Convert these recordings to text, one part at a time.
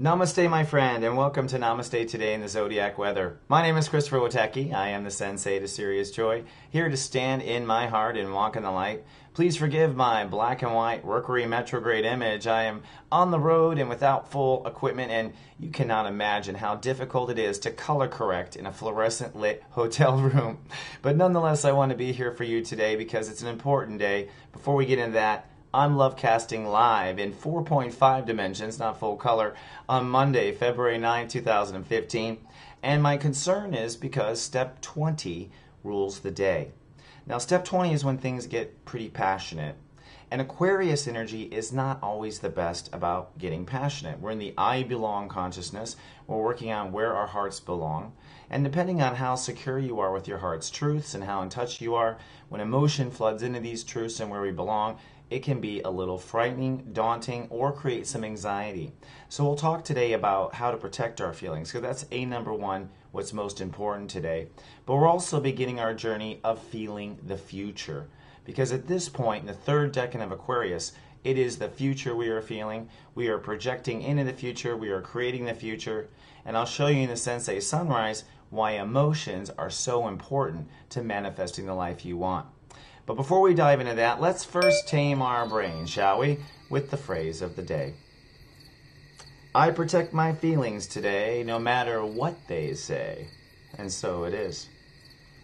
Namaste, my friend, and welcome to Namaste Today in the Zodiac Weather. My name is Christopher Witecki. I am the sensei to Sirius joy, here to stand in my heart and walk in the light. Please forgive my black and white Mercury retrograde image. I am on the road and without full equipment, and you cannot imagine how difficult it is to color correct in a fluorescent lit hotel room. But nonetheless, I want to be here for you today because it's an important day. Before we get into that, I'm love casting live in 4.5 dimensions, not full color, on Monday, February 9, 2015. And my concern is because step 20 rules the day. Now, step 20 is when things get pretty passionate. And Aquarius energy is not always the best about getting passionate. We're in the I belong consciousness. We're working on where our hearts belong. And depending on how secure you are with your heart's truths and how in touch you are, when emotion floods into these truths and where we belong, it can be a little frightening, daunting, or create some anxiety. So we'll talk today about how to protect our feelings, because that's number one, what's most important today. But we're also beginning our journey of feeling the future, because at this point in the third decan of Aquarius, it is the future we are feeling. We are projecting into the future. We are creating the future. And I'll show you in the Sensei Sunrise why emotions are so important to manifesting the life you want. But before we dive into that, let's first tame our brain, shall we, with the phrase of the day. I protect my feelings today, no matter what they say. And so it is.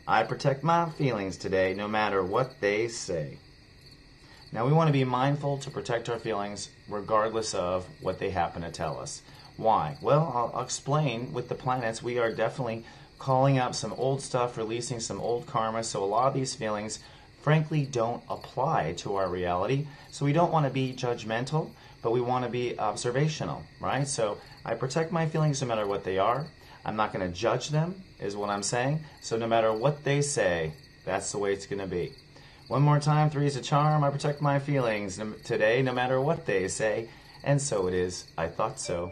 I protect my feelings today, no matter what they say. Now, we want to be mindful to protect our feelings regardless of what they happen to tell us. Why? Well, I'll explain. With the planets, we are definitely calling up some old stuff, releasing some old karma, so a lot of these feelings frankly don't apply to our reality. So we don't want to be judgmental, but we want to be observational, right? So I protect my feelings no matter what they are. I'm not going to judge them, is what I'm saying. So no matter what they say, that's the way it's going to be. One more time, 3 is a charm. I protect my feelings today no matter what they say. And so it is. I thought so.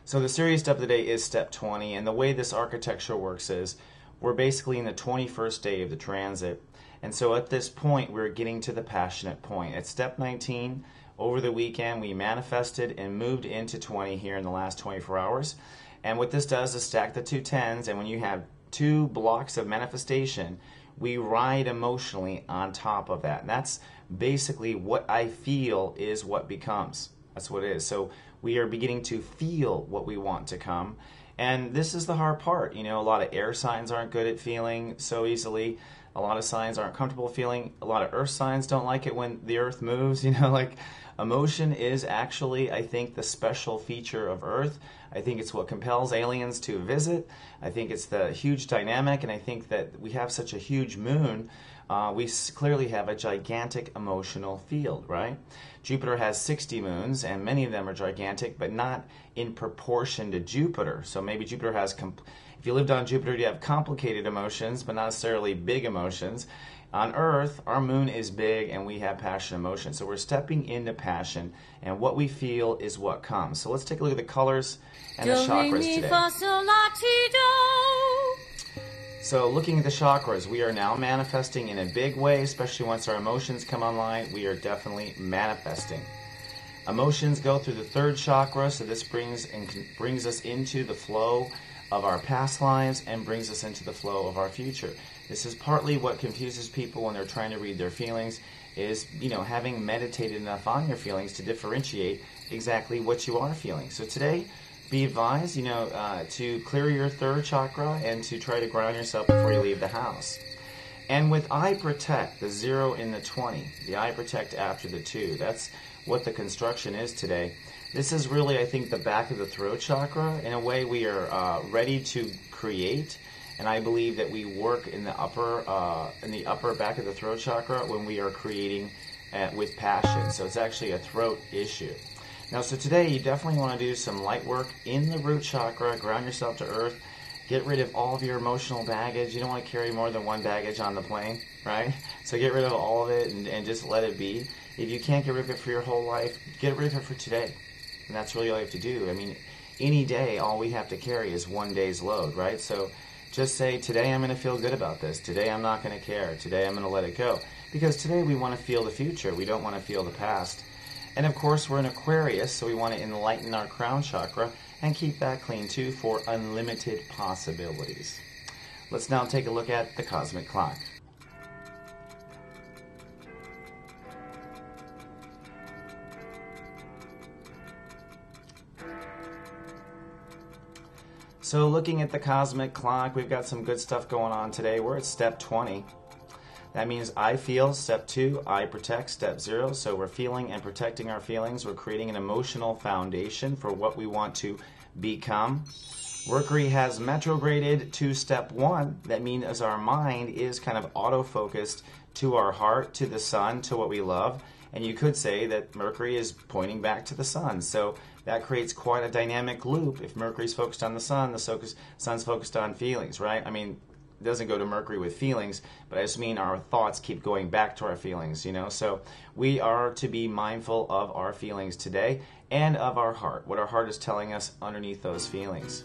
So the serious step of the day is step 20. And the way this architecture works is we're basically in the 21st day of the transit. And so at this point, we're getting to the passionate point. At step 19, over the weekend, we manifested and moved into 20 here in the last 24 hours. And what this does is stack the two tens. And when you have two blocks of manifestation, we ride emotionally on top of that. And that's basically what I feel is what becomes. That's what it is. So we are beginning to feel what we want to come. And this is the hard part. You know, a lot of air signs aren't good at feeling so easily. A lot of signs aren't comfortable feeling. A lot of earth signs don't like it when the earth moves. You know, like emotion is actually, I think, the special feature of earth. I think it's what compels aliens to visit. I think it's the huge dynamic. And I think that we have such a huge moon. We clearly have a gigantic emotional field, right? Jupiter has 60 moons, and many of them are gigantic, but not in proportion to Jupiter. So maybe Jupiter has, if you lived on Jupiter, you have complicated emotions, but not necessarily big emotions. On Earth, our moon is big, and we have passion emotion. So we're stepping into passion, and what we feel is what comes. So let's take a look at the colors and the chakras today. So looking at the chakras, we are now manifesting in a big way, especially once our emotions come online. We are definitely manifesting. Emotions go through the third chakra, so this brings us into the flow of our past lives and brings us into the flow of our future. This is partly what confuses people when they're trying to read their feelings, is, you know, having meditated enough on your feelings to differentiate exactly what you are feeling. So today, be advised, you know, to clear your third chakra and to try to ground yourself before you leave the house. And with I protect, the 0 and the 20, the I protect after the 2, that's what the construction is today. This is really, I think, the back of the throat chakra. In a way, we are ready to create, and I believe that we work in the upper back of the throat chakra when we are creating with passion. So it's actually a throat issue. Now, so today you definitely want to do some light work in the root chakra, ground yourself to earth, Get rid of all of your emotional baggage. You don't want to carry more than one baggage on the plane, right? So get rid of all of it and just let it be. If you can't get rid of it for your whole life, get rid of it for today. And that's really all you have to do. I mean, any day, all we have to carry is one day's load, right? So just say, today I'm going to feel good about this. Today I'm not going to care. Today I'm going to let it go. Because today we want to feel the future. We don't want to feel the past. And of course, we're in Aquarius, so we want to enlighten our crown chakra and keep that clean too for unlimited possibilities. Let's now take a look at the cosmic clock. So looking at the cosmic clock, we've got some good stuff going on today. We're at step 20. That means I feel, step 2, I protect, step 0. So we're feeling and protecting our feelings. We're creating an emotional foundation for what we want to become. Mercury has retrograded to step 1. That means our mind is kind of auto-focused to our heart, to the sun, to what we love. And you could say that Mercury is pointing back to the sun. So that creates quite a dynamic loop. If Mercury's focused on the sun's focused on feelings, right? I mean, it doesn't go to Mercury with feelings, but I just mean our thoughts keep going back to our feelings, you know? So we are to be mindful of our feelings today and of our heart, what our heart is telling us underneath those feelings.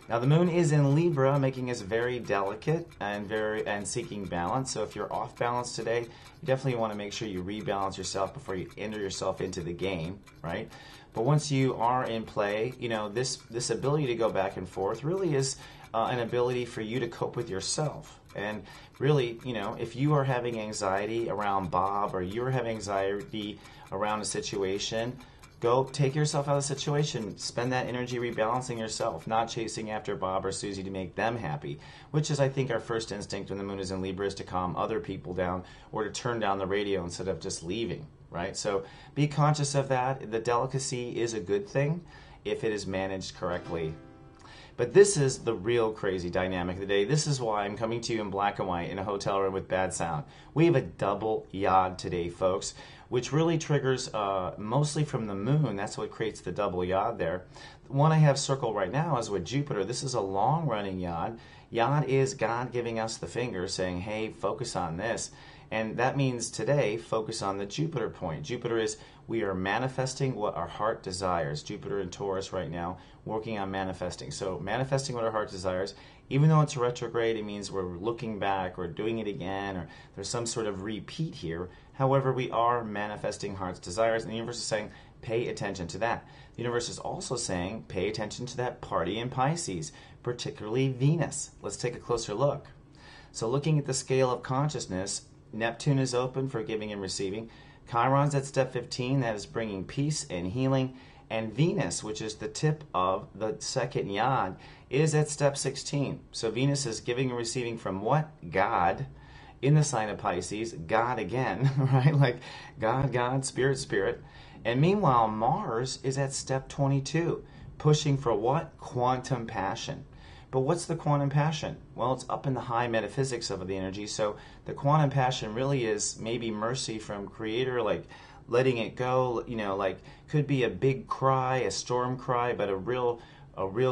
Now the moon is in Libra, making us very delicate and seeking balance. So if you're off balance today, you definitely want to make sure you rebalance yourself before you enter yourself into the game, right? But once you are in play, you know, this ability to go back and forth really is an ability for you to cope with yourself. And really, you know, if you are having anxiety around Bob or you're having anxiety around a situation, go take yourself out of the situation. Spend that energy rebalancing yourself, not chasing after Bob or Susie to make them happy, which is, I think, our first instinct when the moon is in Libra, is to calm other people down or to turn down the radio instead of just leaving, right? So be conscious of that. The delicacy is a good thing if it is managed correctly. But this is the real crazy dynamic of the day. This is why I'm coming to you in black and white in a hotel room with bad sound. We have a double yod today, folks, which really triggers mostly from the moon. That's what creates the double yod there. The one I have circled right now is with Jupiter. This is a long-running yod. Yod is God giving us the finger saying, hey, focus on this. And that means today, focus on the Jupiter point. Jupiter is, we are manifesting what our heart desires. Jupiter in Taurus right now, working on manifesting. So manifesting what our heart desires, even though it's retrograde, it means we're looking back or doing it again, or there's some sort of repeat here. However, we are manifesting heart's desires, and the universe is saying, pay attention to that. The universe is also saying, pay attention to that party in Pisces, particularly Venus. Let's take a closer look. So looking at the scale of consciousness, Neptune is open for giving and receiving. Chiron's at step 15, that is bringing peace and healing. And Venus, which is the tip of the second yod, is at step 16. So Venus is giving and receiving from what? God, in the sign of Pisces. God again, right? Like God, God, Spirit, Spirit. And meanwhile, Mars is at step 22, pushing for what? Quantum passion. But what's the quantum passion? Well, it's up in the high metaphysics of the energy. So the quantum passion really is maybe mercy from Creator, like letting it go, you know, like could be a big cry, a storm cry, but a real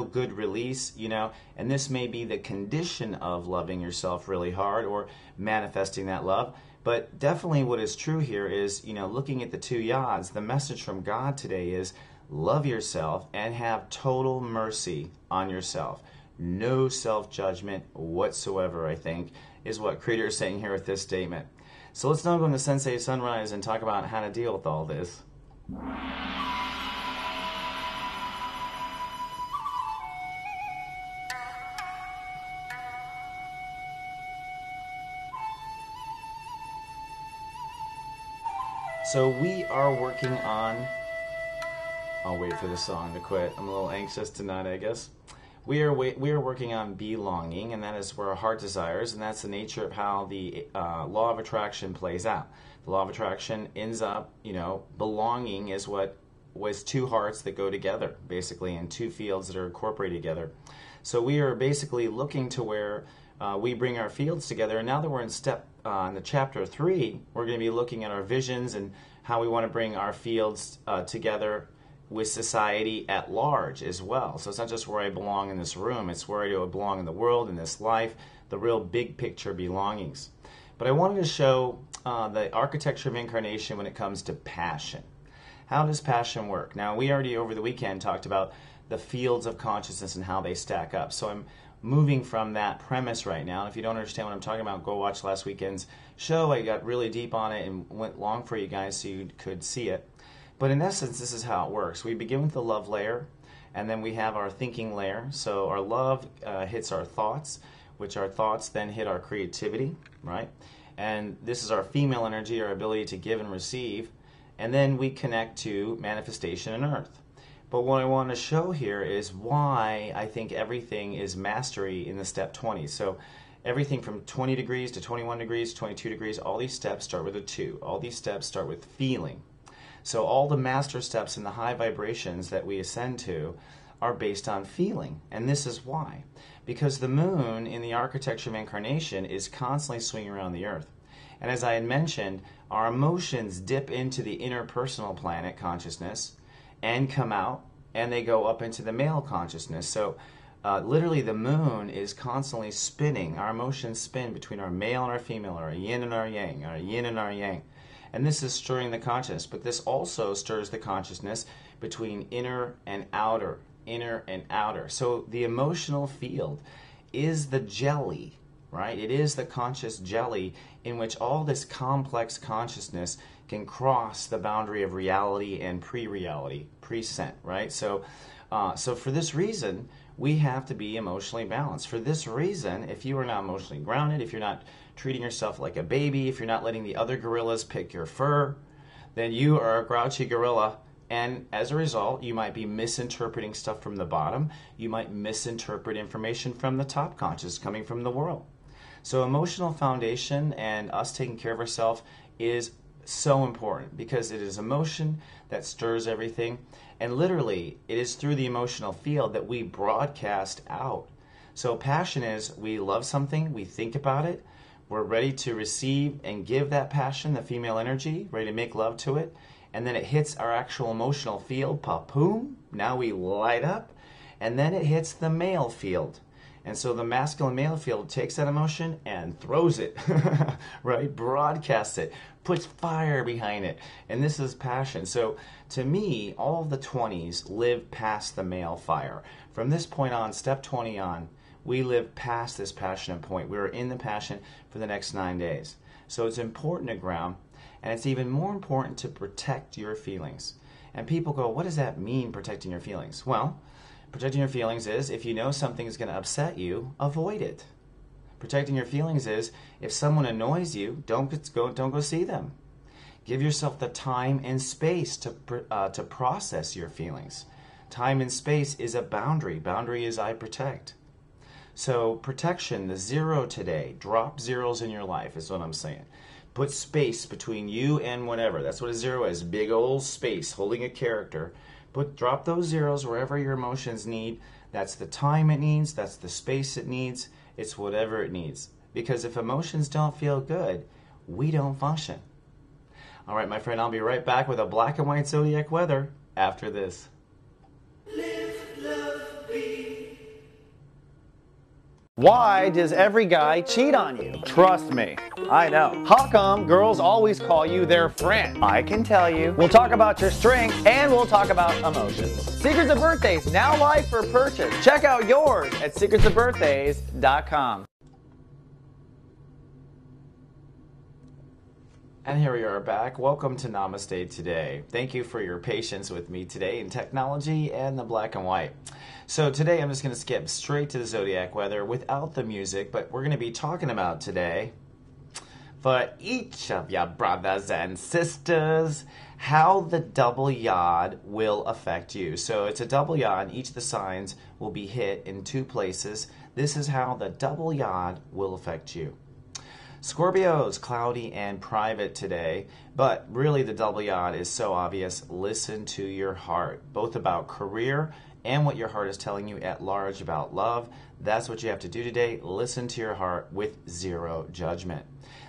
good release, you know. And this may be the condition of loving yourself really hard or manifesting that love. But definitely what is true here is, you know, looking at the two yods, the message from God today is love yourself and have total mercy on yourself. No self-judgment whatsoever, I think, is what Creator is saying here with this statement. So let's now go into Sensei Sunrise and talk about how to deal with all this. So we are working on... I'll wait for the song to quit. I'm a little anxious tonight, I guess. We are working on belonging, and that is where our heart desires, and that's the nature of how the law of attraction plays out. The law of attraction ends up, you know, belonging is what was two hearts that go together, basically, in two fields that are incorporated together. So we are basically looking to where we bring our fields together, and now that we're in in the chapter 3, we're going to be looking at our visions and how we want to bring our fields together with society at large as well. So it's not just where I belong in this room, it's where I belong in the world, in this life, the real big picture belongings. But I wanted to show the architecture of incarnation when it comes to passion. How does passion work? Now, we already over the weekend talked about the fields of consciousness and how they stack up. So I'm moving from that premise right now. If you don't understand what I'm talking about, go watch last weekend's show. I got really deep on it and went long for you guys so you could see it. But in essence, this is how it works. We begin with the love layer, and then we have our thinking layer. So our love hits our thoughts, which our thoughts then hit our creativity, right? And this is our female energy, our ability to give and receive. And then we connect to manifestation and earth. But what I want to show here is why I think everything is mastery in the step 20. So everything from 20 degrees to 21 degrees, 22 degrees, all these steps start with a 2. All these steps start with feeling. So all the master steps and the high vibrations that we ascend to are based on feeling. And this is why. Because the moon in the architecture of incarnation is constantly swinging around the earth. And as I had mentioned, our emotions dip into the interpersonal planet consciousness and come out, and they go up into the male consciousness. So literally the moon is constantly spinning. Our emotions spin between our male and our female, our yin and our yang, our yin and our yang. And this is stirring the consciousness, but this also stirs the consciousness between inner and outer, inner and outer. So the emotional field is the jelly, right? It is the conscious jelly in which all this complex consciousness can cross the boundary of reality and pre-reality, present, right? So for this reason, we have to be emotionally balanced. For this reason, if you are not emotionally grounded, if you're not treating yourself like a baby, if you're not letting the other gorillas pick your fur, then you are a grouchy gorilla. And as a result, you might be misinterpreting stuff from the bottom. You might misinterpret information from the top conscious coming from the world. So emotional foundation and us taking care of ourselves is so important because it is emotion that stirs everything. And literally, it is through the emotional field that we broadcast out. So passion is we love something, we think about it, we're ready to receive and give that passion, the female energy, ready to make love to it. And then it hits our actual emotional field, pa-poom, now we light up. And then it hits the male field. And so the masculine male field takes that emotion and throws it, right? Broadcasts it, puts fire behind it. And this is passion. So to me, all of the 20s live past the male fire. From this point on, step 20 on, we live past this passionate point. We're in the passion for the next 9 days. So it's important to ground, and it's even more important to protect your feelings. And people go, what does that mean, protecting your feelings? Well, protecting your feelings is if you know something is going to upset you, avoid it. Protecting your feelings is if someone annoys you, don't go see them. Give yourself the time and space to process your feelings. Time and space is a boundary. Boundary is I protect. So protection, the 0 today, drop zeros in your life is what I'm saying. Put space between you and whatever. That's what a 0 is, big old space holding a character. Drop those zeros wherever your emotions need. That's the time it needs, that's the space it needs, it's whatever it needs. Because if emotions don't feel good, we don't function. All right, my friend, I'll be right back with a black and white zodiac weather after this. Why does every guy cheat on you? Trust me, I know. How come girls always call you their friend? I can tell you. We'll talk about your strengths and we'll talk about emotions. Secrets of Birthdays, now live for purchase. Check out yours at secretsofbirthdays.com. And here we are back. Welcome to Namaste today. Thank you for your patience with me today in technology and the black and white. So today I'm just going to skip straight to the zodiac weather without the music, but we're going to be talking about today, for each of your brothers and sisters, how the double yod will affect you. So it's a double yod. Each of the signs will be hit in 2 places. This is how the double yod will affect you. Scorpios, cloudy and private today, but really the double yod is so obvious. Listen to your heart, both about career and what your heart is telling you at large about love. That's what you have to do today. Listen to your heart with zero judgment.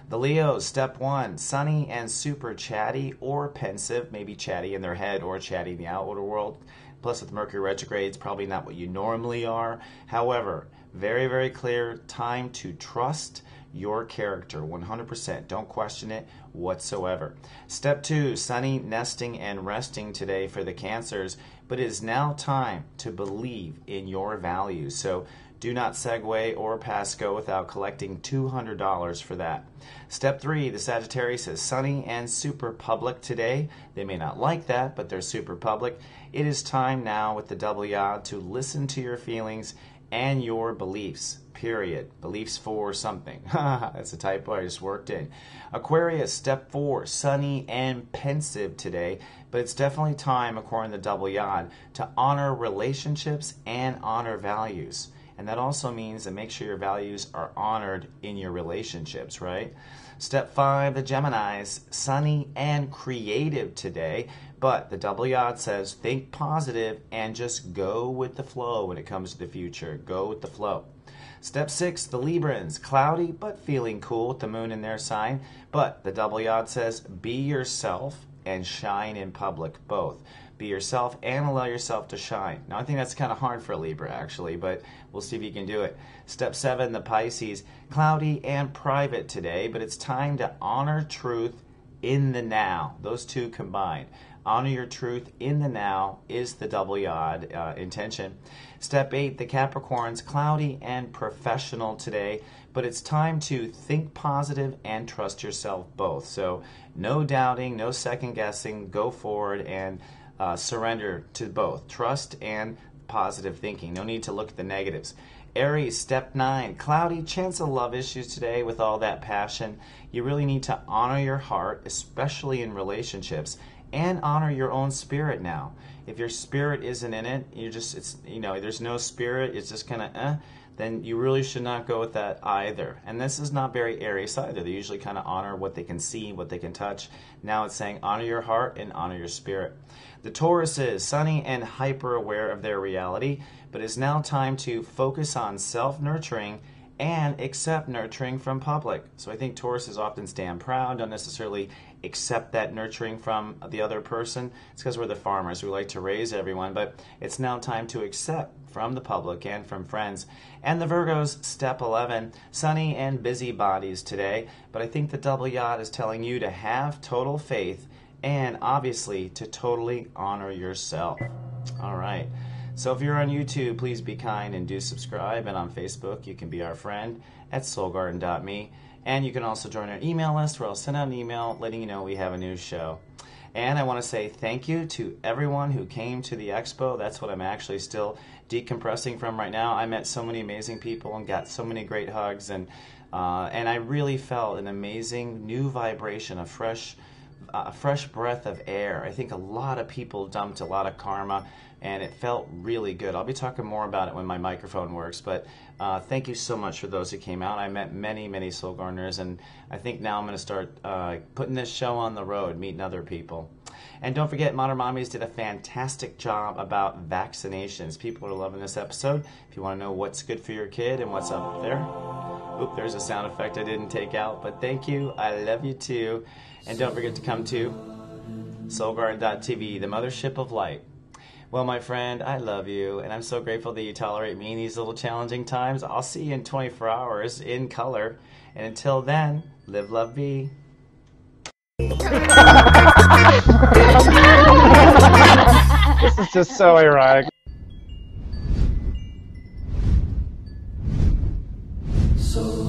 The Leos, step 1, sunny and super chatty or pensive, maybe chatty in their head or chatty in the outer world. Plus with Mercury retrograde, it's probably not what you normally are. However, very, very clear time to trust your character 100%. Don't question it whatsoever. Step 2, sunny, nesting, and resting today for the Cancers, but it is now time to believe in your values. So do not segue or pass go without collecting $200 for that. Step 3, the Sagittarius is sunny and super public today. They may not like that, but they're super public. It is time now with the double yod to listen to your feelings and your beliefs, period. Beliefs for something. That's a typo I just worked in. Aquarius, step 4, sunny and pensive today, but it's definitely time, according to the double yod, to honor relationships and honor values. And that also means that make sure your values are honored in your relationships, right? Step 5, the Geminis, sunny and creative today, but the double yod says think positive and just go with the flow when it comes to the future. Go with the flow. Step 6, the Librans, cloudy but feeling cool with the moon in their sign, but the double yod says be yourself and shine in public, both. Be yourself and allow yourself to shine. Now, I think that's kind of hard for a Libra, actually, but we'll see if you can do it. Step 7, the Pisces, cloudy and private today, but it's time to honor truth in the now. Those two combined. Honor your truth in the now is the double yod intention. Step 8, the Capricorns, cloudy and professional today, but it's time to think positive and trust yourself both. So no doubting, no second guessing, go forward and surrender to both trust and positive thinking. No need to look at the negatives. Aries, step 9, cloudy, chance of love issues today with all that passion. You really need to honor your heart, especially in relationships, and honor your own spirit now. If your spirit isn't in it, there's no spirit, it's just kind of then you really should not go with that either. And this is not very Aries either. They usually kind of honor what they can see, what they can touch. Now it's saying honor your heart and honor your spirit. The Taurus is sunny and hyper aware of their reality, but it's now time to focus on self-nurturing and accept nurturing from public. So I think Tauruses often stand proud, don't necessarily accept that nurturing from the other person. It's because we're the farmers. We like to raise everyone, but it's now time to accept from the public and from friends. And the Virgos, step 11, sunny and busy bodies today, but I think the double yod is telling you to have total faith and obviously to totally honor yourself. All right. So if you're on YouTube, please be kind and do subscribe. And on Facebook, you can be our friend at soulgarden.me. And you can also join our email list where I'll send out an email letting you know we have a new show. And I want to say thank you to everyone who came to the expo. That's what I'm actually still decompressing from right now. I met so many amazing people and got so many great hugs. And I really felt an amazing new vibration, a fresh breath of air. I think a lot of people dumped a lot of karma, and it felt really good. I'll be talking more about it when my microphone works, but thank you so much for those who came out. I met many, many soul gardeners, and I think now I'm going to start putting this show on the road, meeting other people. And don't forget, Modern Mommies did a fantastic job about vaccinations. People are loving this episode. If you want to know what's good for your kid and what's up there. Oop, there's a sound effect I didn't take out, but thank you. I love you too. And don't forget to come to soulgarden.tv, the mothership of light. Well, my friend, I love you, and I'm so grateful that you tolerate me in these little challenging times. I'll see you in 24 hours in color. And until then, live, love, be. This is just so ironic. So